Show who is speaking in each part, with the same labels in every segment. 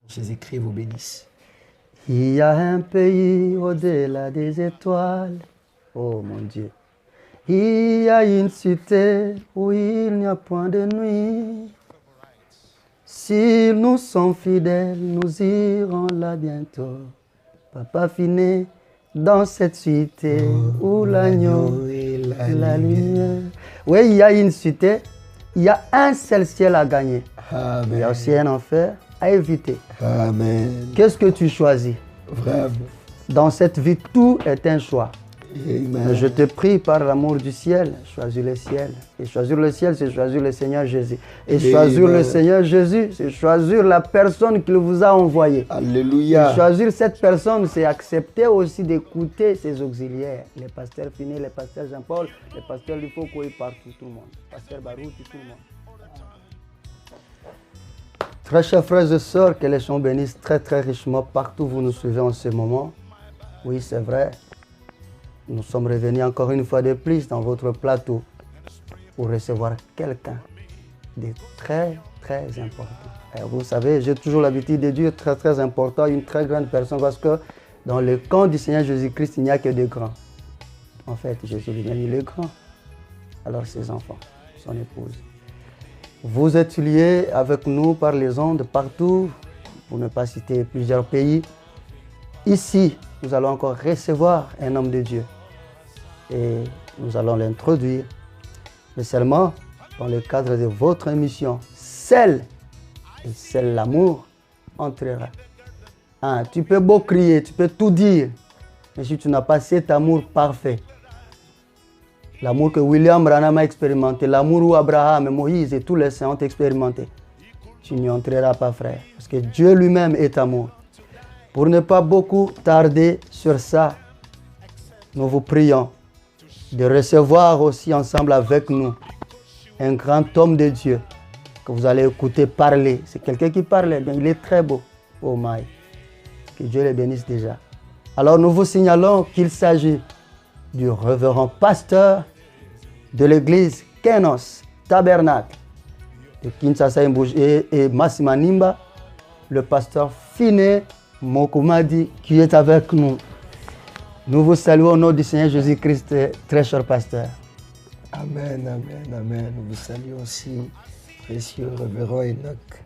Speaker 1: Jésus-Christ vous bénisse.
Speaker 2: Il y a un pays au-delà des étoiles. Oh mon Dieu. Il y a une cité où il n'y a point de nuit. Si nous sommes fidèles, nous irons là bientôt. Papa finit dans cette cité où l'agneau et la lumière. Oui, il y a une cité, il y a un seul ciel à gagner.
Speaker 1: Amen.
Speaker 2: Il y a aussi un enfer à éviter.
Speaker 1: Amen.
Speaker 2: Qu'est-ce que tu choisis?
Speaker 1: Vraiment.
Speaker 2: Dans cette vie, tout est un choix.
Speaker 1: Amen.
Speaker 2: Mais je te prie par l'amour du ciel, choisis le ciel. Et choisir le ciel, c'est choisir le Seigneur Jésus. Et choisir le Seigneur Jésus, c'est choisir la personne qu'il vous a envoyée.
Speaker 1: Alléluia.
Speaker 2: Et choisir cette personne, c'est accepter aussi d'écouter ses auxiliaires. Les pasteurs Finet, les pasteurs Jean-Paul, les pasteurs Lifoko et partout, tout le monde. Pasteur Barouti, tout le monde. Très chers frères et sœurs, que les gens bénissent très très richement partout où vous nous suivez en ce moment. Oui, c'est vrai. Nous sommes revenus encore une fois de plus dans votre plateau pour recevoir quelqu'un de très très important. Et vous savez, j'ai toujours l'habitude de dire très très important, une très grande personne, parce que dans le camp du Seigneur Jésus-Christ, il n'y a que des grands. En fait, Jésus lui-même, il est grand. Alors ses enfants, son épouse. Vous êtes liés avec nous par les ondes partout, pour ne pas citer plusieurs pays. Ici, nous allons encore recevoir un homme de Dieu et nous allons l'introduire, mais seulement dans le cadre de votre émission. Seul l'amour entrera. Hein, tu peux beau crier, tu peux tout dire, mais si tu n'as pas cet amour parfait, l'amour que William Branham a expérimenté, l'amour où Abraham et Moïse et tous les saints ont expérimenté, tu n'y entreras pas, frère, parce que Dieu lui-même est amour. Pour ne pas beaucoup tarder sur ça, nous vous prions de recevoir aussi ensemble avec nous un grand homme de Dieu que vous allez écouter parler. C'est quelqu'un qui parle, bien, il est très beau. Oh my, que Dieu le bénisse déjà. Alors nous vous signalons qu'il s'agit du révérend pasteur de l'église Kenos Tabernacle de Kinshasa et Massimanimba, le pasteur Finet Mokumadi qui est avec nous. Nous vous saluons au nom du Seigneur Jésus-Christ, très cher pasteur.
Speaker 1: Amen, amen, amen. Nous vous saluons aussi, précieux révérend Enoch.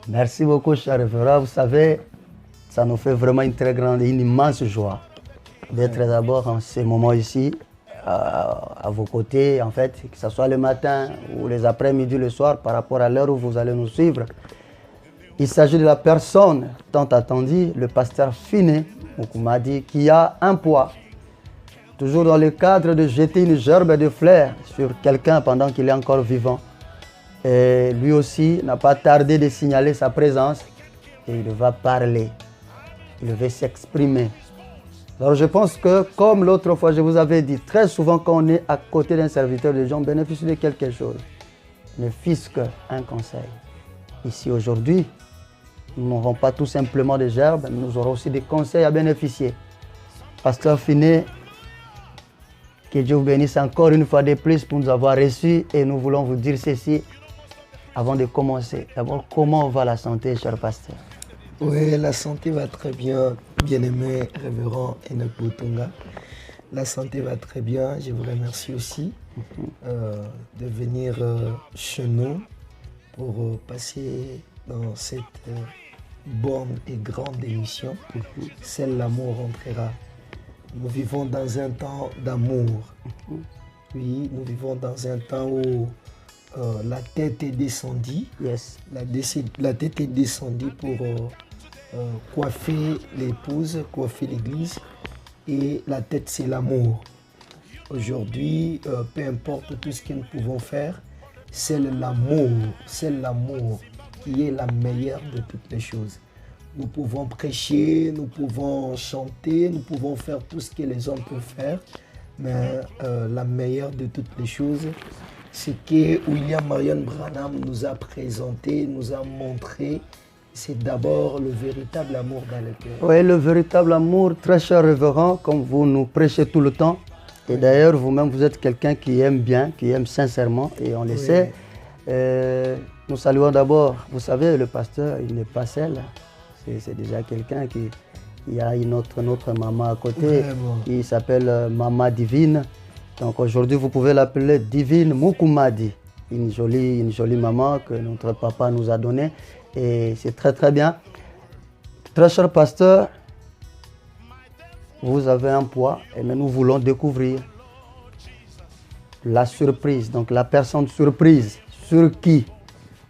Speaker 2: Merci beaucoup, cher révérend. Vous savez, ça nous fait vraiment une très grande et une immense joie d'être d'abord en ce moment ici, à vos côtés, en fait, que ce soit le matin ou les après-midi, le soir, par rapport à l'heure où vous allez nous suivre. Il s'agit de la personne tant attendue, le pasteur Finet Mokumadi, qui a un poids, toujours dans le cadre de jeter une gerbe de fleurs sur quelqu'un pendant qu'il est encore vivant. Et lui aussi n'a pas tardé de signaler sa présence et il va parler, il va s'exprimer. Alors je pense que, comme l'autre fois je vous avais dit, très souvent quand on est à côté d'un serviteur de Dieu, on bénéficie de quelque chose, ne fût-ce qu'un conseil. Ici aujourd'hui, nous n'aurons pas tout simplement des gerbes, mais nous aurons aussi des conseils à bénéficier. Pasteur Finet, que Dieu vous bénisse encore une fois de plus pour nous avoir reçus et nous voulons vous dire ceci avant de commencer. D'abord, comment va la santé, cher pasteur?
Speaker 1: Oui, la santé va très bien, bien-aimé révérend Enoch Boutunga. La santé va très bien. Je vous remercie aussi de venir chez nous pour passer dans cette bonne et grande émission. Seul l'amour entrera. Nous vivons dans un temps d'amour. Oui, nous vivons dans un temps où la tête est descendue.
Speaker 2: Yes.
Speaker 1: La tête est descendue pour coiffer l'épouse, coiffer l'église. Et la tête, c'est l'amour. Aujourd'hui, peu importe tout ce que nous pouvons faire, c'est l'amour qui est la meilleure de toutes les choses. Nous pouvons prêcher, nous pouvons chanter, nous pouvons faire tout ce que les hommes peuvent faire, mais la meilleure de toutes les choses, c'est que William Marion Branham nous a présenté, nous a montré, c'est d'abord le véritable amour dans le cœur.
Speaker 2: Oui, le véritable amour, très cher révérend, comme vous nous prêchez tout le temps. Et d'ailleurs, vous-même, vous êtes quelqu'un qui aime bien, qui aime sincèrement, et on le sait. Nous saluons d'abord, vous savez, le pasteur, il n'est pas seul. C'est déjà quelqu'un qui... Il y a notre maman à côté,
Speaker 1: Vraiment.
Speaker 2: qui s'appelle Maman Divine. Donc aujourd'hui, vous pouvez l'appeler Divine Mukumadi. Une jolie maman que notre papa nous a donnée. Et c'est très très bien. Très cher pasteur, vous avez un poids et nous voulons découvrir la surprise. Donc la personne surprise sur qui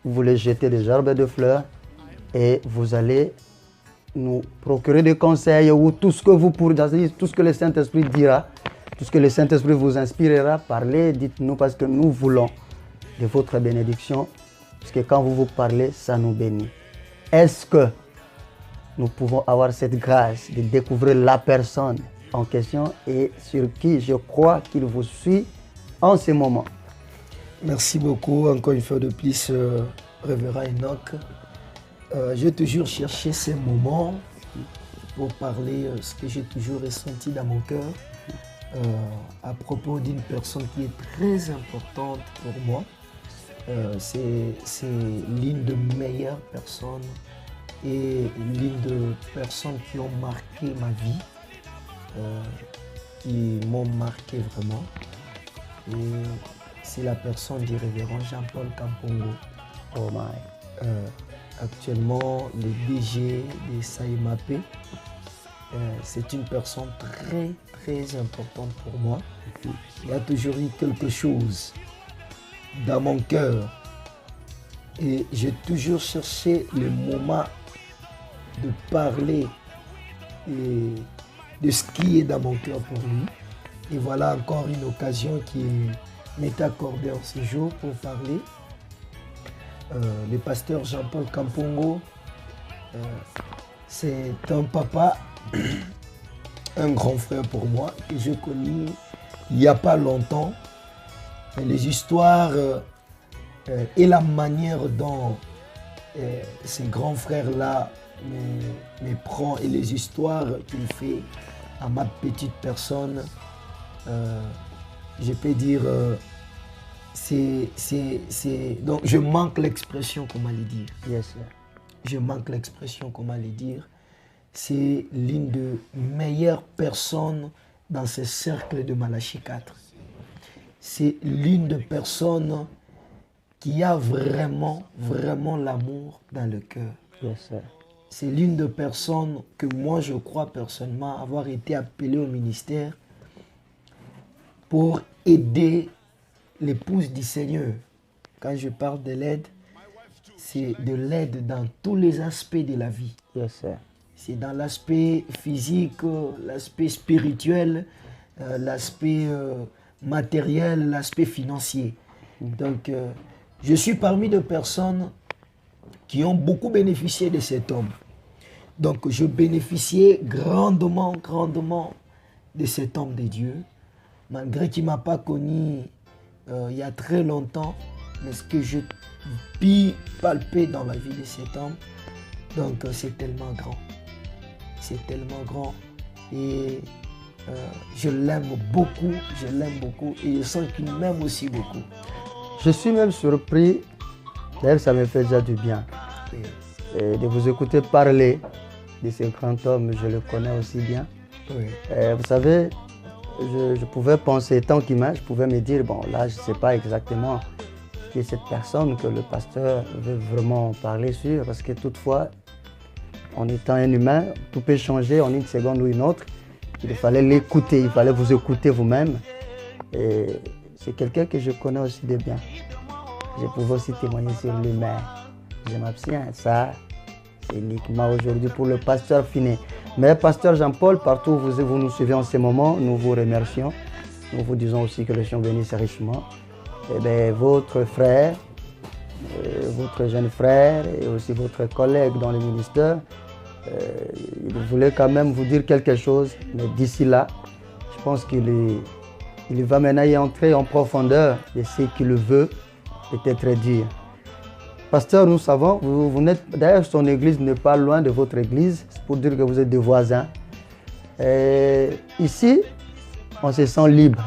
Speaker 2: vous voulez jeter des gerbes de fleurs et vous allez nous procurer des conseils ou tout ce que vous pourrez, tout ce que le Saint-Esprit dira, tout ce que le Saint-Esprit vous inspirera, parlez, dites-nous parce que nous voulons de votre bénédiction, parce que quand vous parlez, ça nous bénit. Est-ce que nous pouvons avoir cette grâce de découvrir la personne en question et sur qui je crois qu'il vous suit en ce moment?
Speaker 1: Merci beaucoup, encore une fois de plus, Révérend Enoch. J'ai toujours cherché ces moments pour parler ce que j'ai toujours ressenti dans mon cœur à propos d'une personne qui est très importante pour moi. C'est l'une des meilleures personnes et l'une des personnes qui ont marqué ma vie, qui m'ont marqué vraiment. Et c'est la personne du révérend Jean-Paul Kampongo.
Speaker 2: Oh my.
Speaker 1: Actuellement, le DG de Saïmapé. C'est une personne très très importante pour moi. Il y a toujours eu quelque chose dans mon cœur et j'ai toujours cherché le moment de parler de ce qui est dans mon cœur pour lui. Et voilà encore une occasion qui m'est accordée en ce jour pour parler. Le pasteur Jean-Paul Kampongo, c'est un papa, un grand frère pour moi que j'ai connu il n'y a pas longtemps. Les histoires et la manière dont ces grands frères-là me prend et les histoires qu'il fait à ma petite personne, je peux dire, donc je manque l'expression, comment le dire.
Speaker 2: Yes, sir.
Speaker 1: Je manque l'expression, comment le dire. C'est l'une des meilleures personnes dans ce cercle de Malachie 4. C'est l'une des personnes qui a vraiment l'amour dans le cœur.
Speaker 2: Yes, sir.
Speaker 1: C'est l'une des personnes que moi je crois personnellement avoir été appelé au ministère pour aider l'épouse du Seigneur. Quand je parle de l'aide, c'est de l'aide dans tous les aspects de la vie.
Speaker 2: Yes, sir.
Speaker 1: C'est dans l'aspect physique, l'aspect spirituel, l'aspect matériel, l'aspect financier. Donc, je suis parmi des personnes qui ont beaucoup bénéficié de cet homme. Donc, je bénéficiais grandement de cet homme de Dieu, malgré qu'il ne m'a pas connu il y a très longtemps, mais ce que je puis palper dans la vie de cet homme, donc c'est tellement grand. C'est tellement grand et je l'aime beaucoup et je sens qu'il m'aime aussi beaucoup.
Speaker 2: Je suis même surpris, d'ailleurs ça me fait déjà du bien, et de vous écouter parler de ce grand homme, je le connais aussi bien.
Speaker 1: Oui.
Speaker 2: Vous savez, je pouvais penser, tant qu'humain, je pouvais me dire, bon là je ne sais pas exactement qui est cette personne que le pasteur veut vraiment parler sur, parce que toutefois, en étant un humain, tout peut changer en une seconde ou une autre. Il fallait l'écouter, il fallait vous écouter vous-même. Et c'est quelqu'un que je connais aussi de bien. Je pouvais aussi témoigner sur l'humain. Je m'abstiens. Ça, c'est uniquement aujourd'hui pour le pasteur Finet. Mais pasteur Jean-Paul, partout où vous nous suivez en ce moment, nous vous remercions. Nous vous disons aussi que le Seigneur bénisse richement. Et bien, votre frère, votre jeune frère et aussi votre collègue dans le ministère, il voulait quand même vous dire quelque chose, mais d'ici là, je pense qu'il va maintenant y entrer en profondeur de ce qu'il veut peut-être dire. Pasteur, nous savons, vous n'êtes, d'ailleurs son église n'est pas loin de votre église, c'est pour dire que vous êtes des voisins. Et ici, on se sent libre.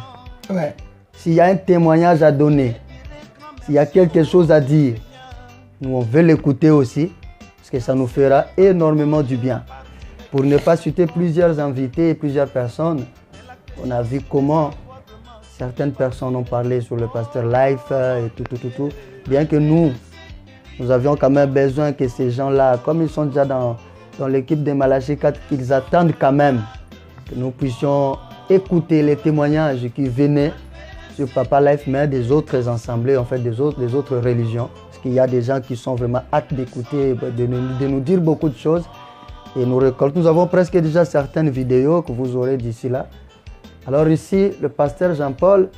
Speaker 1: Ouais.
Speaker 2: S'il y a un témoignage à donner, s'il y a quelque chose à dire, Nous, on veut l'écouter aussi, parce que ça nous fera énormément du bien. Pour ne pas citer plusieurs invités et plusieurs personnes, on a vu comment certaines personnes ont parlé sur le pasteur Life et tout. Bien que nous avions quand même besoin que ces gens-là, comme ils sont déjà dans l'équipe de Malachie 4, qu'ils attendent quand même que nous puissions écouter les témoignages qui venaient sur Papa Life, mais des autres assemblées, en fait, des autres religions. Parce qu'il y a des gens qui sont vraiment hâte d'écouter, de nous dire beaucoup de choses. Et nous avons presque déjà certaines vidéos que vous aurez d'ici là. Alors ici, le pasteur Jean-Paul,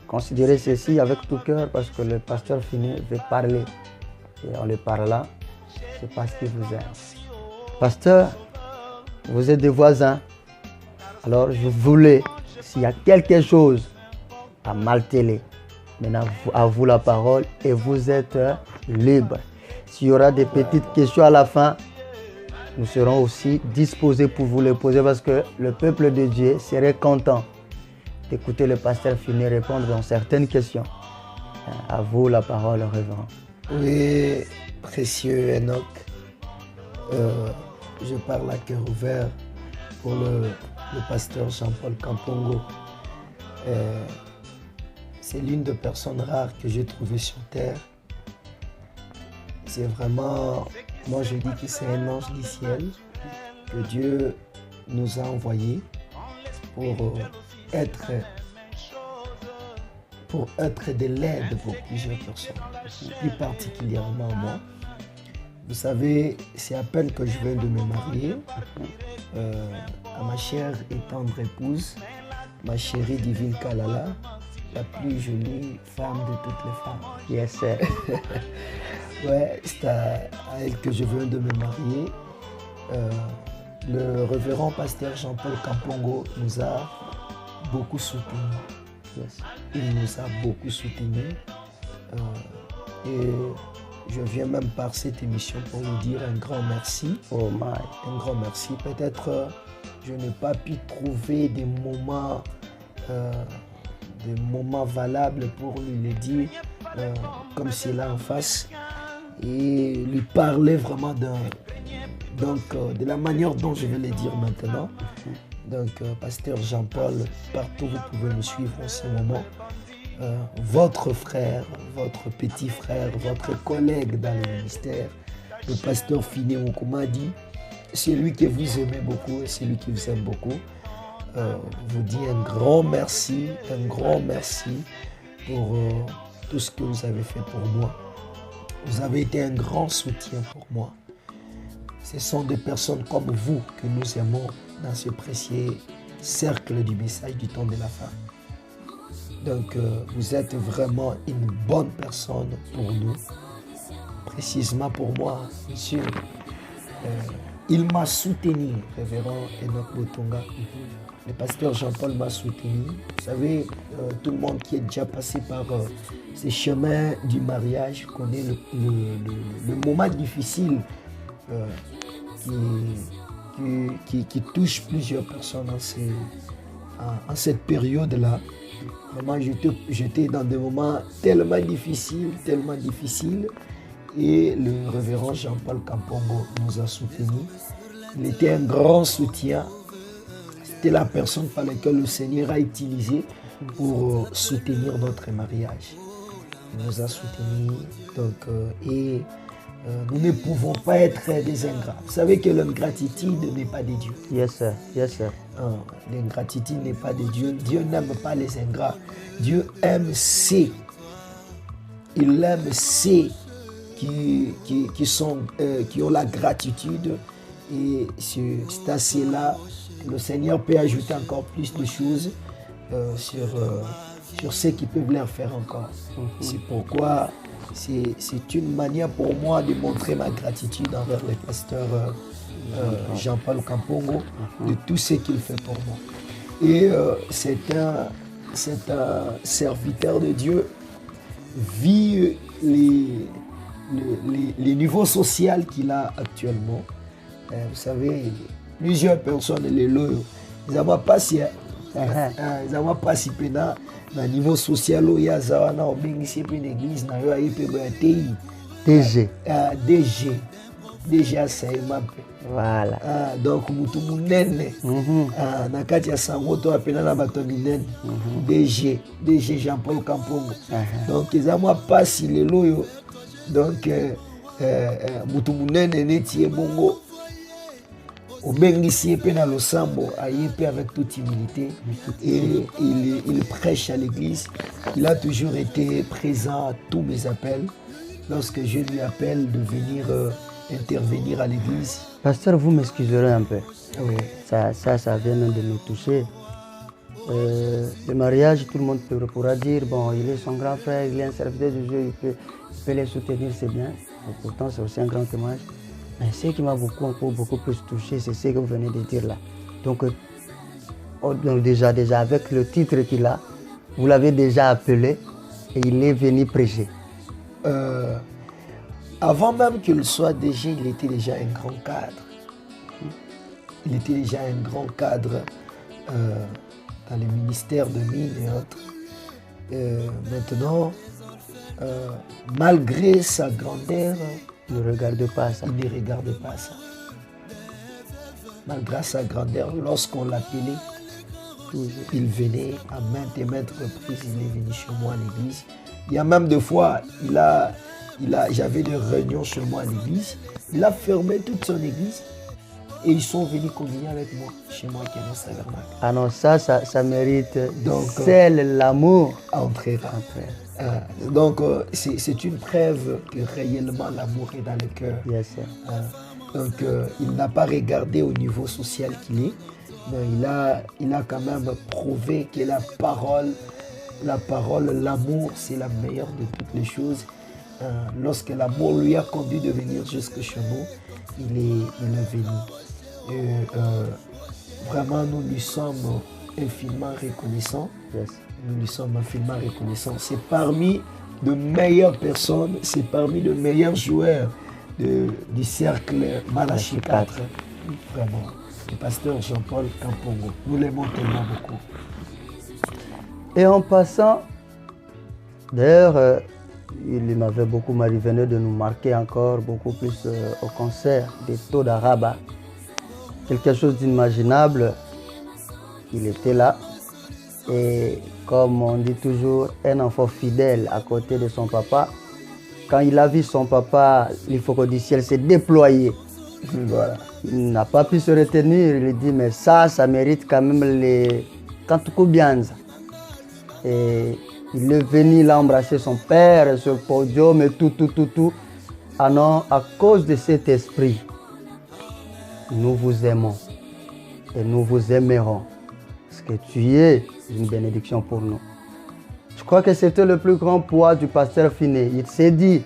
Speaker 2: considérez ceci avec tout cœur parce que le pasteur Fini veut parler. Et en le parlant, c'est parce qu'il vous aime. Pasteur, vous êtes des voisins. Alors je voulais, s'il y a quelque chose à marteler, maintenant à vous la parole et vous êtes libre. S'il y aura des petites questions à la fin, nous serons aussi disposés pour vous les poser parce que le peuple de Dieu serait content d'écouter le pasteur Fini répondre dans certaines questions. À vous la parole, révérend.
Speaker 1: Oui, précieux Enoch, je parle à cœur ouvert pour le pasteur Jean-Paul Kampongo. C'est l'une des personnes rares que j'ai trouvées sur terre. C'est vraiment, moi je dis que c'est un ange du ciel que Dieu nous a envoyé pour être de l'aide pour plusieurs personnes, plus particulièrement moi. Vous savez, c'est à peine que je viens de me marier à ma chère et tendre épouse, ma chérie divine Kalala, la plus jolie femme de toutes les femmes.
Speaker 2: Yes, sir.
Speaker 1: Ouais, c'est à elle que je viens de me marier. Le révérend pasteur Jean-Paul Kampongo nous a beaucoup soutenus.
Speaker 2: Yes.
Speaker 1: Il nous a beaucoup soutenus. Et je viens même par cette émission pour vous dire un grand merci.
Speaker 2: Oh my.
Speaker 1: Un grand merci. Peut-être je n'ai pas pu trouver des moments valables pour lui le dire comme c'est là en face et lui parler vraiment de la manière dont je vais le dire maintenant. Donc, pasteur Jean-Paul, partout vous pouvez me suivre en ce moment. Votre frère, votre petit frère, votre collègue dans le ministère, le pasteur Fini Moukoumadi, c'est lui que vous aimez beaucoup et c'est lui qui vous aime beaucoup. Vous dit un grand merci pour tout ce que vous avez fait pour moi. Vous avez été un grand soutien pour moi. Ce sont des personnes comme vous que nous aimons dans ce précieux cercle du message du temps de la fin. Donc, vous êtes vraiment une bonne personne pour nous. Précisément pour moi, monsieur. Il m'a soutenu, révérend Enoch Botonga. Le pasteur Jean-Paul m'a soutenu. Vous savez, tout le monde qui est déjà passé par ces chemins du mariage connaît le moment difficile qui touche plusieurs personnes en cette période-là. Vraiment, j'étais dans des moments tellement difficiles. Et le révérend Jean-Paul Kampongo nous a soutenus. Il était un grand soutien. C'était la personne par laquelle le Seigneur a utilisé pour soutenir notre mariage. Il nous a soutenus. Donc, nous ne pouvons pas être des ingrats. Vous savez que l'ingratitude n'est pas de Dieu.
Speaker 2: Yes, sir. Yes, sir.
Speaker 1: L'ingratitude n'est pas de Dieu. Dieu n'aime pas les ingrats. Dieu aime ceux. Il aime ceux qui ont la gratitude. Et c'est à cela que le Seigneur peut ajouter encore plus de choses sur ceux qui peuvent leur faire encore. C'est pourquoi c'est une manière pour moi de montrer ma gratitude envers le pasteur Jean-Paul Kampongo de tout ce qu'il fait pour moi. Et c'est un serviteur de Dieu, vit les niveaux sociaux qu'il a actuellement. Vous savez, plusieurs personnes, les loyaux, ils n'ont pas si dans le niveau social, il y a une église,
Speaker 2: DG.
Speaker 1: DG. DG Asaïma.
Speaker 2: Voilà.
Speaker 1: Donc, mutu munene. Na kati ya sango to apena na bato minene. DG Jean-Paul Kampongo. Donc, eza mwa pasi lelo yo. Donc, mutu munene neti ebongo. Obengisi pe na losambo aye pe avec toute humilité. Et il prêche à l'église. Il a toujours été présent à tous mes appels. Lorsque je lui appelle de venir intervenir à l'église.
Speaker 2: Pasteur, vous m'excuserez un peu.
Speaker 1: Oui.
Speaker 2: Ça vient de me toucher. Le mariage, tout le monde pourra dire, bon, il est son grand frère, il est un serviteur de Dieu, il peut les soutenir, c'est bien. Et pourtant, c'est aussi un grand témoignage. Mais ce qui m'a beaucoup plus touché, c'est ce que vous venez de dire là. Donc déjà avec le titre qu'il a, vous l'avez déjà appelé et il est venu prêcher.
Speaker 1: Avant même qu'il soit DG, il était déjà un grand cadre. Il était déjà un grand cadre dans le ministère de Mines et autres. Maintenant, malgré sa grandeur,
Speaker 2: ne regarde pas ça.
Speaker 1: Il ne regarde pas ça. Malgré sa grandeur, lorsqu'on l'appelait, il venait à maintes et maintes reprises, il est venu chez moi à l'église. Il y a même des fois, j'avais des réunions chez moi à l'église. Il a fermé toute son église et ils sont venus communier avec moi, chez moi qui est dans sa vermac.
Speaker 2: Ah non, ça mérite. Donc, seul l'amour
Speaker 1: entrera. Donc, c'est une preuve que réellement l'amour est dans le cœur.
Speaker 2: Yes, sir.
Speaker 1: Donc, il n'a pas regardé au niveau social qu'il est, mais il a quand même prouvé que la parole, l'amour, c'est la meilleure de toutes les choses. Lorsque l'amour lui a conduit de venir jusque chez nous, il est venu. Et, vraiment, nous lui sommes infiniment reconnaissants.
Speaker 2: Yes.
Speaker 1: Nous lui sommes infiniment reconnaissants. C'est parmi de meilleures personnes, c'est parmi de meilleurs joueurs du cercle Malachi 4. Vraiment, le pasteur Jean-Paul Kampongo. Nous l'aimons tellement beaucoup.
Speaker 2: Et en passant, d'ailleurs, il m'avait beaucoup venait de nous marquer encore beaucoup plus au concert des Taux d'Araba. Quelque chose d'imaginable, il était là. Et comme on dit toujours, un enfant fidèle à côté de son papa, quand il a vu son papa, l'Ifoko du ciel s'est déployé.
Speaker 1: Voilà.
Speaker 2: Il n'a pas pu se retenir, il dit mais ça mérite quand même les Kantukoubianza. Et il est venu l'embrasser son père sur le podium et tout. Ah non, à cause de cet esprit, nous vous aimons et nous vous aimerons. Parce que tu es une bénédiction pour nous. Je crois que c'était le plus grand poids du pasteur Finé. Il s'est dit,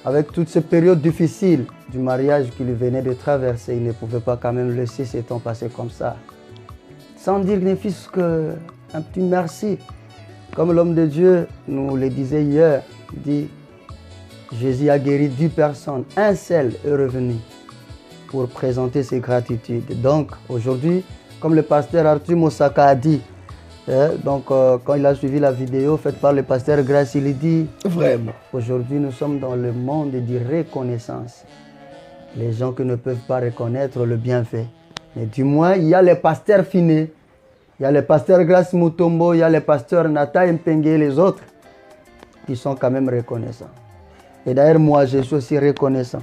Speaker 2: avec toutes ces périodes difficiles du mariage qu'il venait de traverser, il ne pouvait pas quand même laisser ces temps passer comme ça. Sans dire ne fût-ce qu'un petit merci. Comme l'homme de Dieu nous le disait hier, il dit, Jésus a guéri 10 personnes, un seul est revenu pour présenter ses gratitudes. Donc aujourd'hui, comme le pasteur Arthur Moussaka a dit, quand il a suivi la vidéo faite par le pasteur Grace, il dit,
Speaker 1: vraiment,
Speaker 2: aujourd'hui nous sommes dans le monde de reconnaissance. Les gens qui ne peuvent pas reconnaître le bienfait. Mais du moins, il y a les pasteurs Finé, il y a le pasteur Grace Mutombo, il y a le pasteur Nata Mpengue et les autres qui sont quand même reconnaissants. Et d'ailleurs, moi, je suis aussi reconnaissant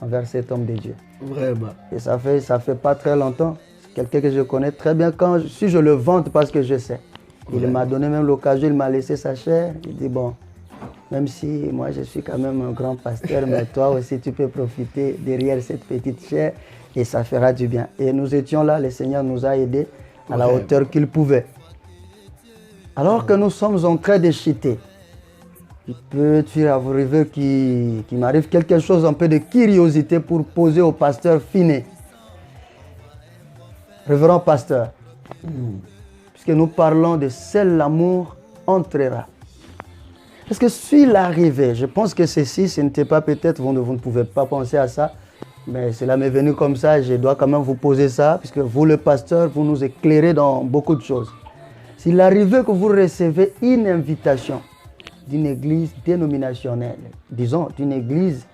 Speaker 2: envers cet homme de Dieu.
Speaker 1: Vraiment.
Speaker 2: Et ça fait pas très longtemps. C'est quelqu'un que je connais très bien. Si je le vante parce que je sais. Il m'a donné même l'occasion, il m'a laissé sa chair. Il dit, bon, même si moi je suis quand même un grand pasteur, mais toi aussi tu peux profiter derrière cette petite chair et ça fera du bien. Et nous étions là, le Seigneur nous a aidés à la hauteur qu'il pouvait. Alors que nous sommes en train de chuter, il peut arriver qu'il m'arrive quelque chose, un peu de curiosité pour poser au pasteur Finé. Révérend pasteur, puisque nous parlons de seul l'amour entrera. Parce que s'il arrivait, je pense que ceci, ce n'était pas peut-être, vous ne pouvez pas penser à ça, mais cela m'est venu comme ça, je dois quand même vous poser ça, puisque vous, le pasteur, vous nous éclairez dans beaucoup de choses. S'il arrivait que vous recevez une invitation d'une église dénominationnelle, disons d'une église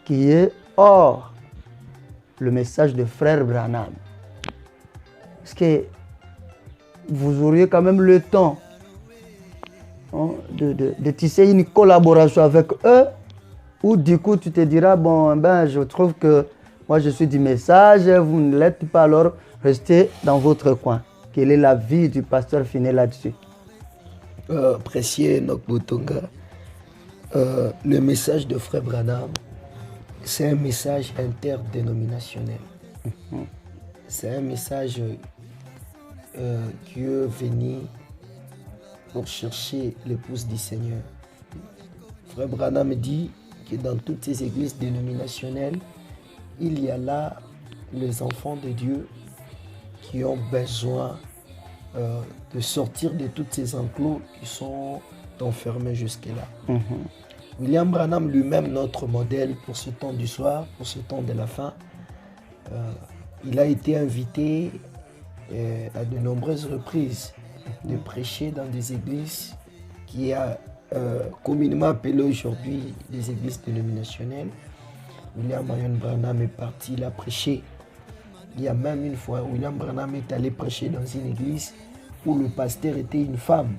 Speaker 2: qui est hors le message de frère Branham? Est-ce que vous auriez quand même le temps de tisser une collaboration avec eux, ou du coup tu te diras, bon, ben, je trouve que moi je suis du message, vous ne l'êtes pas, alors restez dans votre coin. Quelle est la vie du pasteur Finney là-dessus?
Speaker 1: Précieux Nokbutonga, le message de frère Branham, c'est un message interdénominationnel. C'est un message qui est venu pour chercher l'épouse du Seigneur. Frère Branham dit que dans toutes ces églises dénominationnelles, il y a là les enfants de Dieu qui ont besoin de sortir de tous ces enclos qui sont enfermés jusque-là. William Branham lui-même, notre modèle pour ce temps du soir, pour ce temps de la fin, il a été invité à de nombreuses reprises de prêcher dans des églises qui a communément appelées aujourd'hui des églises dénominationnelles. William Marion Branham est parti, il a prêché. Il y a même une fois, William Branham est allé prêcher dans une église où le pasteur était une femme.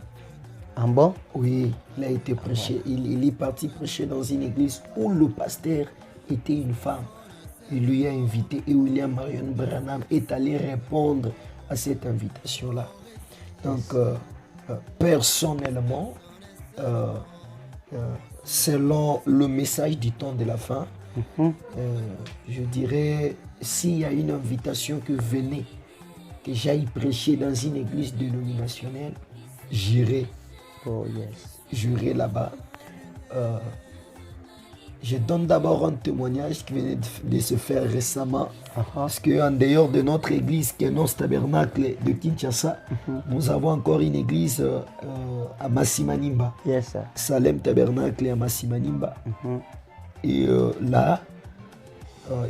Speaker 2: Ah bon?
Speaker 1: Oui, il a été prêché. Il est parti prêcher dans une église où le pasteur était une femme. Il lui a invité et William Marion Branham est allé répondre à cette invitation-là. Donc, personnellement, selon le message du temps de la fin, je dirais, s'il y a une invitation que venez, que j'aille prêcher dans une église dénominationnelle, j'irai.
Speaker 2: Oh yes.
Speaker 1: J'irai là-bas. Je donne d'abord un témoignage qui venait de se faire récemment. Parce qu'en dehors de notre église, qui est notre tabernacle de Kinshasa, nous avons encore une église à Massimanimba.
Speaker 2: Yes, sir.
Speaker 1: Salem Tabernacle à Massimanimba. Et là,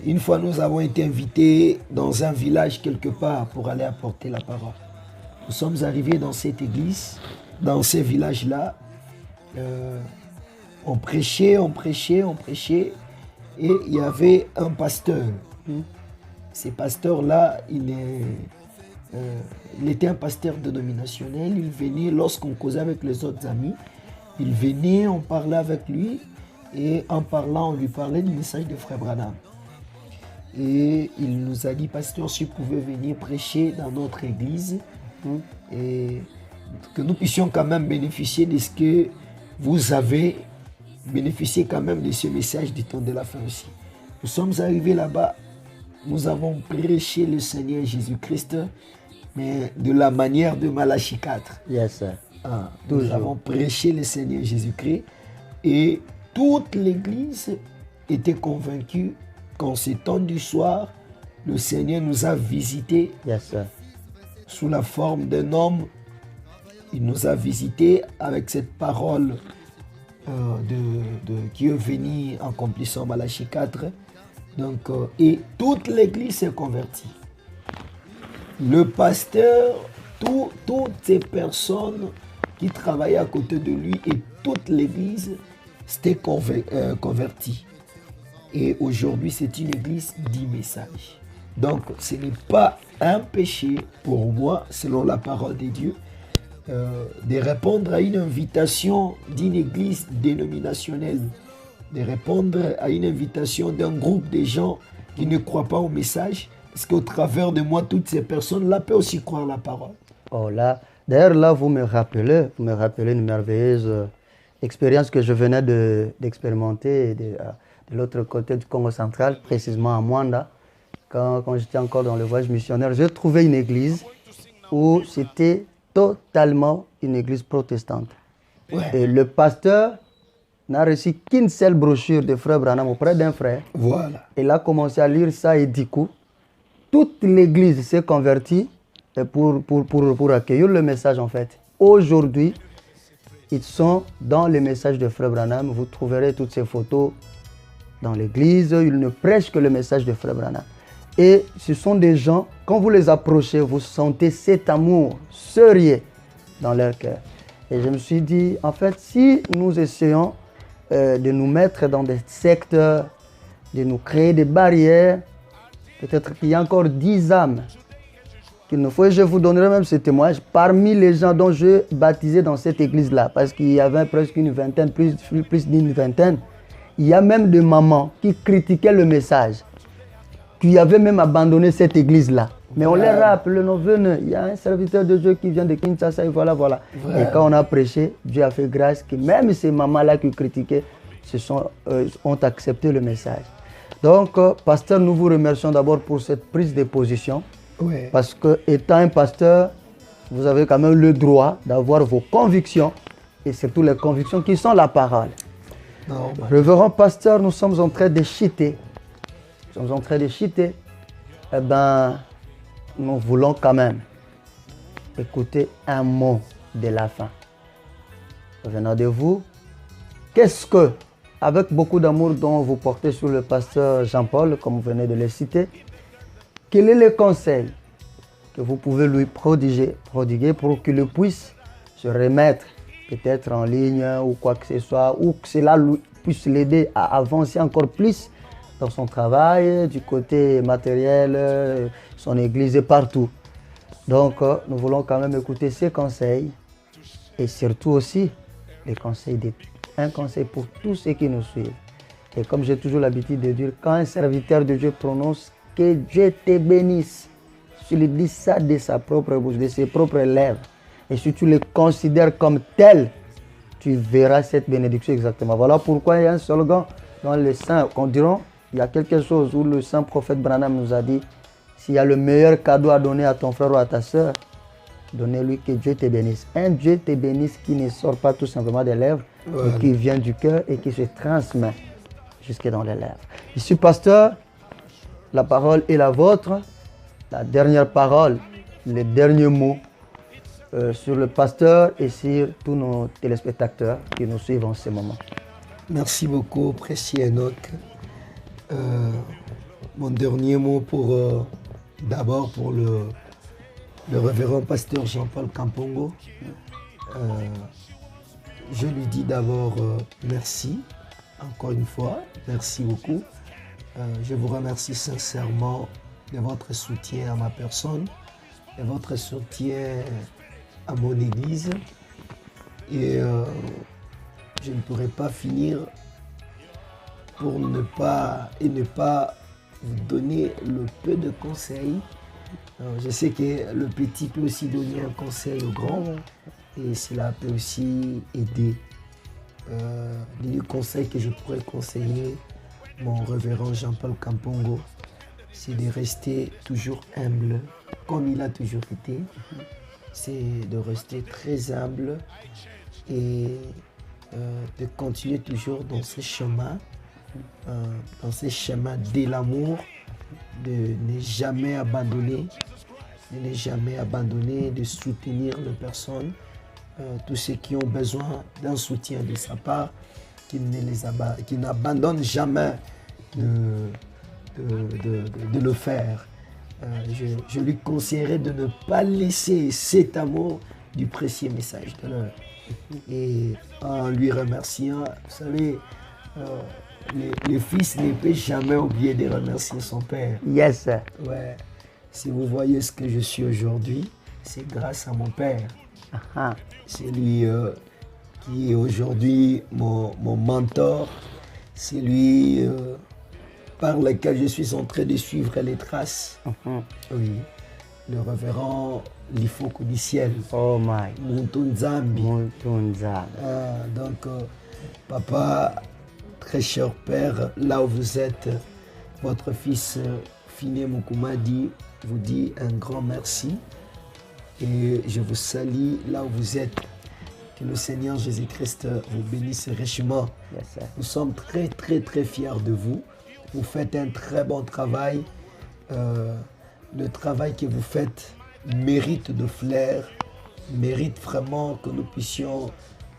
Speaker 1: une fois nous avons été invités dans un village quelque part pour aller apporter la parole. Nous sommes arrivés dans cette église, dans ces villages-là. On prêchait. Et il y avait un pasteur. Ce pasteur-là, il était un pasteur dénominationnel. Il venait, lorsqu'on causait avec les autres amis, il venait, on parlait avec lui. Et en parlant, on lui parlait du message de frère Branham. Et il nous a dit, pasteur, si vous pouvez venir prêcher dans notre église, et que nous puissions quand même bénéficier de ce que vous avez, bénéficier quand même de ce message du temps de la fin aussi. Nous sommes arrivés là-bas, nous avons prêché le Seigneur Jésus-Christ, mais de la manière de Malachie 4.
Speaker 2: Yes, sir.
Speaker 1: Nous avons prêché le Seigneur Jésus-Christ et toute l'église était convaincue qu'en ce temps du soir, le Seigneur nous a visités.
Speaker 2: Yes, sir.
Speaker 1: Sous la forme d'un homme. Il nous a visités avec cette parole qui est venue en accomplissant Malachie 4. Donc, et toute l'église s'est convertie. Le pasteur, toutes ces personnes qui travaillaient à côté de lui et toute l'église s'était convertie. Et aujourd'hui, c'est une église du message. Donc, ce n'est pas un péché pour moi, selon la parole de Dieu, de répondre à une invitation d'une église dénominationnelle, de répondre à une invitation d'un groupe de gens qui ne croient pas au message, parce qu'au travers de moi, toutes ces personnes-là peuvent aussi croire la parole.
Speaker 2: Oh là, d'ailleurs là, vous me rappelez une merveilleuse expérience que je venais d'expérimenter de l'autre côté du Congo central, précisément à Mwanda. Quand j'étais encore dans le voyage missionnaire, j'ai trouvé une église où c'était totalement une église protestante.
Speaker 1: Ouais.
Speaker 2: Et le pasteur n'a reçu qu'une seule brochure de frère Branham auprès d'un frère.
Speaker 1: Voilà.
Speaker 2: Il a commencé à lire ça et du coup, toute l'église s'est convertie pour accueillir le message en fait. Aujourd'hui, ils sont dans le message de frère Branham. Vous trouverez toutes ces photos dans l'église. Ils ne prêchent que le message de frère Branham. Et ce sont des gens, quand vous les approchez, vous sentez cet amour sérieux dans leur cœur. Et je me suis dit, en fait, si nous essayons de nous mettre dans des secteurs, de nous créer des barrières, peut-être qu'il y a encore 10 âmes qu'il nous faut. Et je vous donnerai même ce témoignage parmi les gens dont je baptisais dans cette église-là, parce qu'il y avait presque une vingtaine, plus d'une vingtaine. Il y a même des mamans qui critiquaient le message, qui avaient même abandonné cette église-là. Mais on les rappelle, non, venez, il y a un serviteur de Dieu qui vient de Kinshasa, et voilà. Et quand on a prêché, Dieu a fait grâce que même ces mamans-là qui critiquaient ont accepté le message. Donc, pasteur, nous vous remercions d'abord pour cette prise de position.
Speaker 1: Ouais.
Speaker 2: Parce que, étant un pasteur, vous avez quand même le droit d'avoir vos convictions et surtout les convictions qui sont la parole. Révérend pasteur, nous sommes en train de chuter. Eh bien, nous voulons quand même écouter un mot de la fin. Venant de vous, qu'est-ce que, avec beaucoup d'amour dont vous portez sur le pasteur Jean-Paul, comme vous venez de le citer, quel est le conseil que vous pouvez lui prodiguer pour qu'il puisse se remettre peut-être en ligne ou quoi que ce soit, ou que cela puisse l'aider à avancer encore plus dans son travail, du côté matériel, son église et partout. Donc, nous voulons quand même écouter ses conseils et surtout aussi un conseil pour tous ceux qui nous suivent. Et comme j'ai toujours l'habitude de dire, quand un serviteur de Dieu prononce « Que Dieu te bénisse », tu lui dis ça de sa propre bouche, de ses propres lèvres. Et si tu le considères comme tel, tu verras cette bénédiction exactement. Voilà pourquoi il y a un slogan dans le Saint, qu'on dira, il y a quelque chose où le Saint prophète Branham nous a dit, s'il y a le meilleur cadeau à donner à ton frère ou à ta soeur, donnez-lui que Dieu te bénisse. Un Dieu te bénisse qui ne sort pas tout simplement des lèvres, mais qui vient du cœur et qui se transmet jusque dans les lèvres. Ici, pasteur, la parole est la vôtre. La dernière parole, le dernier mot sur le pasteur et sur tous nos téléspectateurs qui nous suivent en ce moment.
Speaker 1: Merci beaucoup, précieux Enoch. Mon dernier mot d'abord pour le révérend pasteur Jean-Paul Kampongo. Je lui dis d'abord merci, encore une fois, merci beaucoup. Je vous remercie sincèrement de votre soutien à ma personne, de votre soutien à mon église. Et je ne pourrais pas finir pour ne pas vous donner le peu de conseils. Je sais que le petit peut aussi donner un conseil au grand et cela peut aussi aider. Le conseil que je pourrais conseiller mon révérend Jean-Paul Kampongo, c'est de rester toujours humble, comme il a toujours été. C'est de rester très humble et de continuer toujours dans ce chemin de l'amour, de ne jamais abandonner, de soutenir les personnes, tous ceux qui ont besoin d'un soutien de sa part, qui n'abandonne jamais de le faire. Je lui conseillerais de ne pas laisser cet amour du précieux message de l'heure. Et en lui remerciant, vous savez, le fils ne peut jamais oublier de remercier son père.
Speaker 2: Yes, sir.
Speaker 1: Ouais. Si vous voyez ce que je suis aujourd'hui, c'est grâce à mon père. C'est lui qui est aujourd'hui mon mentor. C'est lui par lequel je suis en train de suivre les traces. Oui. Le révérend Lifo Kodiciel.
Speaker 2: Oh my.
Speaker 1: Muntunzambi. Donc, papa, très cher père, là où vous êtes, votre fils Fine Mukumadi vous dit un grand merci. Et je vous salue là où vous êtes. Que le Seigneur Jésus-Christ vous bénisse richement.
Speaker 2: Yes,
Speaker 1: nous sommes très, très, très fiers de vous. Vous faites un très bon travail. Le travail que vous faites mérite de flair, mérite vraiment que nous puissions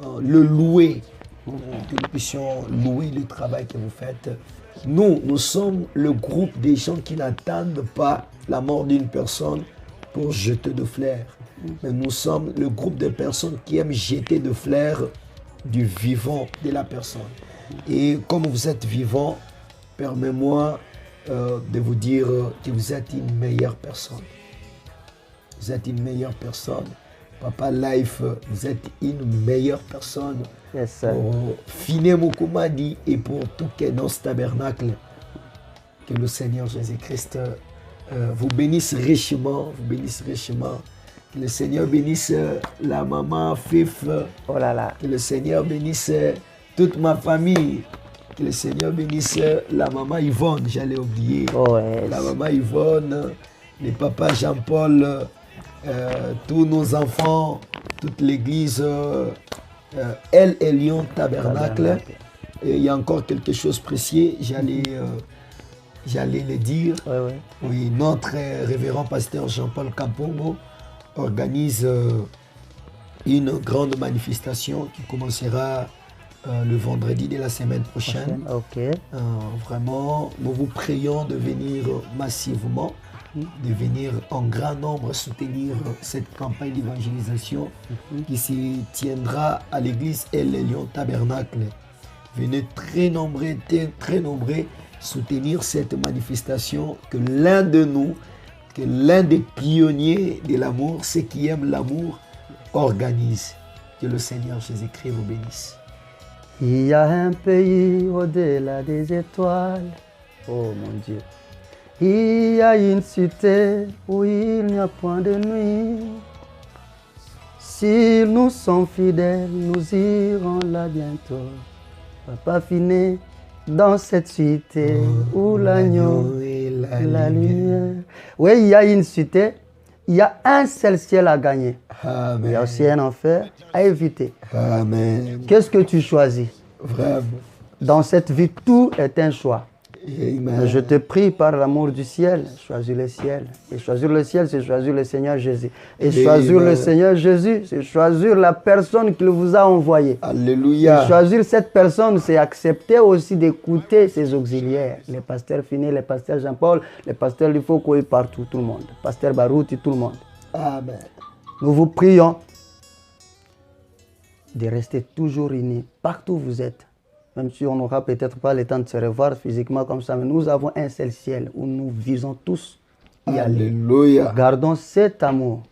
Speaker 1: le louer, que nous puissions louer le travail que vous faites. Nous sommes le groupe des gens qui n'attendent pas la mort d'une personne pour jeter de flair. mais nous sommes le groupe de personnes qui aiment jeter de fleurs du vivant de la personne. Et comme vous êtes vivant, permettez-moi de vous dire que vous êtes une meilleure personne. Vous êtes une meilleure personne. Papa Life, vous êtes une meilleure personne.
Speaker 2: Yes, sir.
Speaker 1: Pour Finé Mokoumadi et pour tout Kenos Tabernacle. Que le Seigneur Jésus-Christ vous bénisse richement. Vous bénisse richement. Que le Seigneur bénisse la maman Fif.
Speaker 2: Oh là là.
Speaker 1: Que le Seigneur bénisse toute ma famille. Que le Seigneur bénisse la maman Yvonne, j'allais oublier.
Speaker 2: Oh, yes.
Speaker 1: La maman Yvonne, le papa Jean-Paul, tous nos enfants, toute l'église El Elion Tabernacle. Et il y a encore quelque chose de précieux, j'allais le dire.
Speaker 2: Ouais.
Speaker 1: Oui, notre révérend pasteur Jean-Paul Kapongo organise une grande manifestation qui commencera le vendredi de la semaine prochaine.
Speaker 2: Ok.
Speaker 1: Vraiment, nous vous prions de venir massivement, de venir en grand nombre soutenir cette campagne d'évangélisation qui se tiendra à l'église El Elion Tabernacle. Venez très nombreux soutenir cette manifestation que l'un de nous, que l'un des pionniers de l'amour, ceux qui aiment l'amour, organise. Que le Seigneur Jésus-Christ vous bénisse.
Speaker 2: Il y a un pays au-delà des étoiles. Oh mon Dieu. Il y a une cité où il n'y a point de nuit. Si nous sommes fidèles, nous irons là bientôt. Papa Finé, dans cette cité où l'agneau et la lumière. Oui, il y a une cité, il y a un seul ciel à gagner.
Speaker 1: Amen.
Speaker 2: Il y a aussi un enfer à éviter.
Speaker 1: Amen.
Speaker 2: Qu'est-ce que tu choisis?
Speaker 1: Vraiment.
Speaker 2: Dans cette vie, tout est un choix.
Speaker 1: Amen.
Speaker 2: Je te prie par l'amour du ciel, choisis le ciel. Et choisir le ciel, c'est choisir le Seigneur Jésus. Et choisir le Seigneur Jésus, c'est choisir la personne qu'il vous a envoyée.
Speaker 1: Alléluia.
Speaker 2: Et choisir cette personne, c'est accepter aussi d'écouter ses auxiliaires. Les pasteurs Finé, les pasteurs Jean-Paul, les pasteurs Lifoko et partout, tout le monde. Pasteur Barouti, tout le monde.
Speaker 1: Amen.
Speaker 2: Nous vous prions de rester toujours unis, partout où vous êtes. Même si on n'aura peut-être pas le temps de se revoir physiquement comme ça, mais nous avons un seul ciel où nous visons tous y aller.
Speaker 1: Alléluia.
Speaker 2: Gardons cet amour.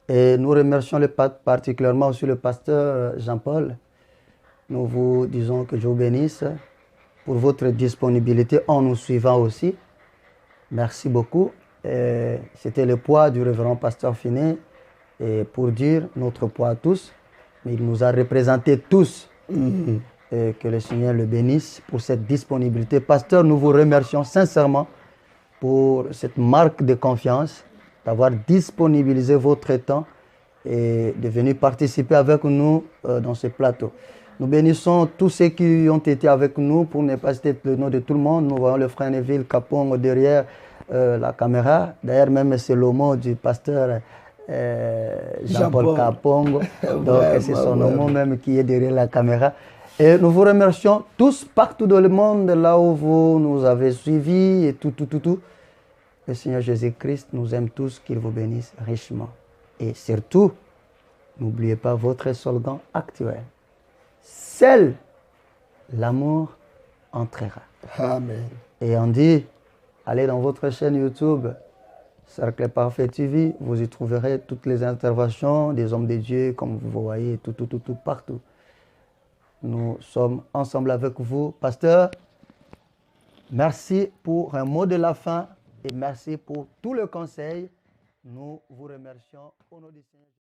Speaker 2: Et nous remercions particulièrement aussi le pasteur Jean-Paul. Nous vous disons que Dieu vous bénisse pour votre disponibilité en nous suivant aussi. Merci beaucoup. C'était le poids du révérend pasteur Finé. Et pour dire notre poids à tous, mais il nous a représentés tous. Et que le Seigneur le bénisse pour cette disponibilité. Pasteur, nous vous remercions sincèrement pour cette marque de confiance, d'avoir disponibilisé votre temps et de venir participer avec nous dans ce plateau. Nous bénissons tous ceux qui ont été avec nous, pour ne pas citer le nom de tout le monde. Nous voyons le frère Neville Kapong derrière la caméra. D'ailleurs, même c'est le mot du pasteur Jean-Paul Kapong. Donc, c'est son nom même qui est derrière la caméra. Et nous vous remercions tous partout dans le monde, là où vous nous avez suivis et tout. Le Seigneur Jésus-Christ nous aime tous, qu'il vous bénisse richement. Et surtout, n'oubliez pas votre slogan actuel. Seul l'amour entrera.
Speaker 1: Amen.
Speaker 2: Et on dit, allez dans votre chaîne YouTube, Cercle Parfait TV, vous y trouverez toutes les interventions des hommes de Dieu, comme vous voyez, tout, partout. Nous sommes ensemble avec vous. Pasteur, merci pour un mot de la fin et merci pour tout le conseil. Nous vous remercions au nom du Seigneur.